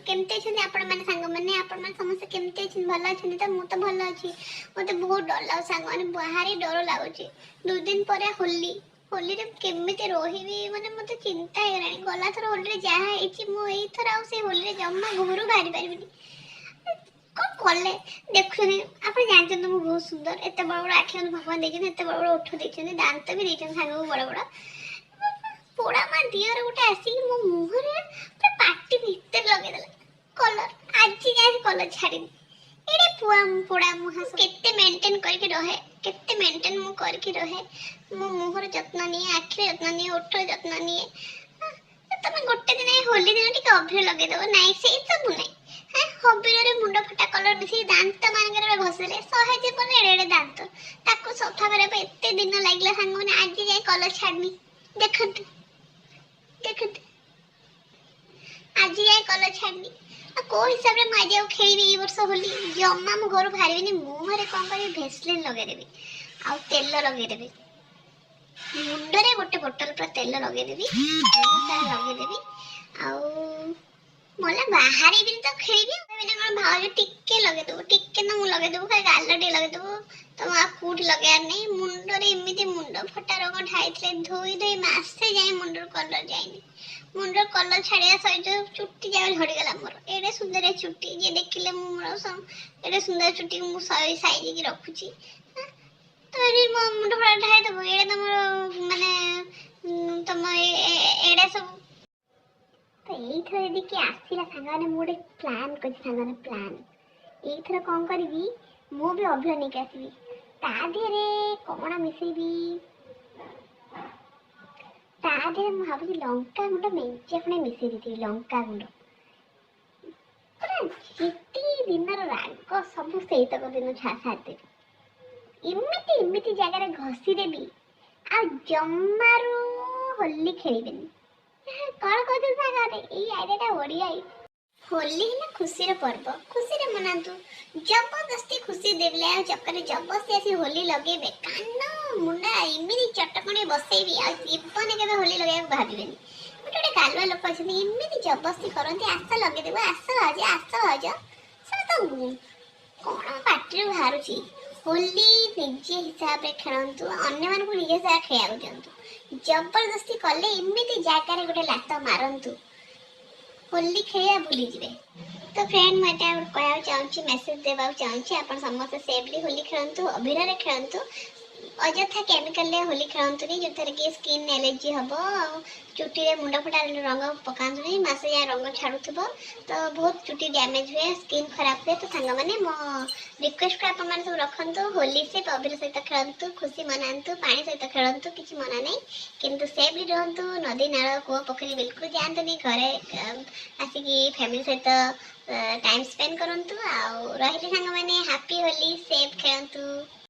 केमते छन आपण माने सांग माने आपण माने समस्त केमते छन भलो छन त मु तो भलो अछि मते बहुत डर लाग सांग माने बाहरी डर लागुची 2 दिन परे होली रे केमिते रहिबी माने मते चिंता हेरानी गला थर होली रे जा एछि मु एई थर आ से होली रे जम्मा घरु बाहरी पारबिनी कौन कले देखुनी आप जानते मु बहुत सुंदर एत बड़ बड़ आखि भगवान देखते एत बड़ बड़ ओठ देखते दांत भी देखते सांग बड़ बड़ पोड़ा मा दियर गोटे आसी मो मुहरे पूरा पाटी भीतर लगे देला कलर आज जाय कलर छाड़ी एडे पुआ पोड़ा मुहा केते मेंटेन करके रहे केते मेंटेन मु करके रहे मो मुहर जत्न निए आखि जत्न निए ओठ जत्न निए तमे गोटे दिन होली दिन टिके अभिर लगे दो नाइ से सब नै हां हबिर रे मुंड फटा कलर दिसी दांत मानकर घसले सहजे पर एडे दांत ताको सफा करे पे एते दिन लागला सांग माने आज जाय कलर छाड़नी देखत देखत आज जाए कलर छाड़नी को हिसाब रे माजे खेली ए वर्ष होली जम्मा मु घर बाहरबिनी मुहरे कोन करी भेसलिन लगे देबी आ तेल लगे देबी मुंडरे गोटे बोतल पर तेल लगे देबी सारा लगे देबी आ मोला बाहरी भी तो खेली बिना कोन भाव टिक्के लगे दो टिक्के न मु लगे दो खाली गालटी लगे दो तो आ कूट लगे नहीं मुंडरे इमिति मुंड फटा रंग ढाईथले धोई धोई मासे जाय मुंडर कलर जायनी मुंडर कलर छाड़िया सहित चुट्टी जाय झड़ी गला मोर एडे सुंदर चुट्टी जे देखिले मु मोर एडे सुंदर चुट्टी मु साइज की रखुची तो एडी मो मुंड फटा ढाई दबो एडे तमरो माने तम एडे सब तो यही थर यदि कि आसला सांगाने मु गोटे प्लान कर सांगाने प्लान यही थर कौन करी मु भी अभिनय नहीं आसबी ता देहरे कौन मिसेबी ता देहरे मु भाबुची लंका गुंड मेंचे खणे मिसेई देती लंका गुंड पूरा जिति दिनर राग सब सेतक दिन छाड़ते इमिति इमिति जगह घसी देबी आ जम्मारू होली खेलिबेनी कौन कहते सागारे ई आइडियाटा बढ़िया होली है ना खुशी रे पर्व खुशी रे मनातु जबरदस्ती खुशी देबले आ चक्कर जबरदस्ती ऐसी होली लगेबे कान मुंडा इमिति चटकणे बसेबी आ जीवन केबे होली लगे भाबिबेनी गोटे गालवा लोक अछनी इमिति जबरदस्ती करंती आस लगे देबो आस आज सब तो कोन पार्टी बाहरुची होली निजे हिसाब रे खेलंतु अन्य मान को निजे से खेया दियंतु जबरदस्ती कले इमिति जागा रे गोटे लात मारंतु होली खेया भूली जिवे तो फ्रेंड मते कहया चाहूची मेसेज देबा चाहूची आपण समस्त सेफली होली खेलंतु अभिर रे खेलंतु अजथा केमिकल ले होली खेलंतु नि जथरे के स्किन एलर्जी हबो चुटी रे मुंडा फटा रंग पकांतु नि मासे या रंग छाडुथबो तो बहुत चुटी डैमेज हुए स्किन खराब हुए तो सांग माने मो रिक्वेस्ट को आपण माने सब रखंतु होली से अभिर सहित खेलंतु खुशी मनांतु पानी सहित खेलंतु किछि मना नै किंतु सेफली रहंतु नदी नाळ को पोखरी बिल्कुल जानतु नि घरे आसी की फैमिली सहित टाइम स्पेंड करंतु आ रहिले सांग माने हैप्पी होली सेफ खेलंतु।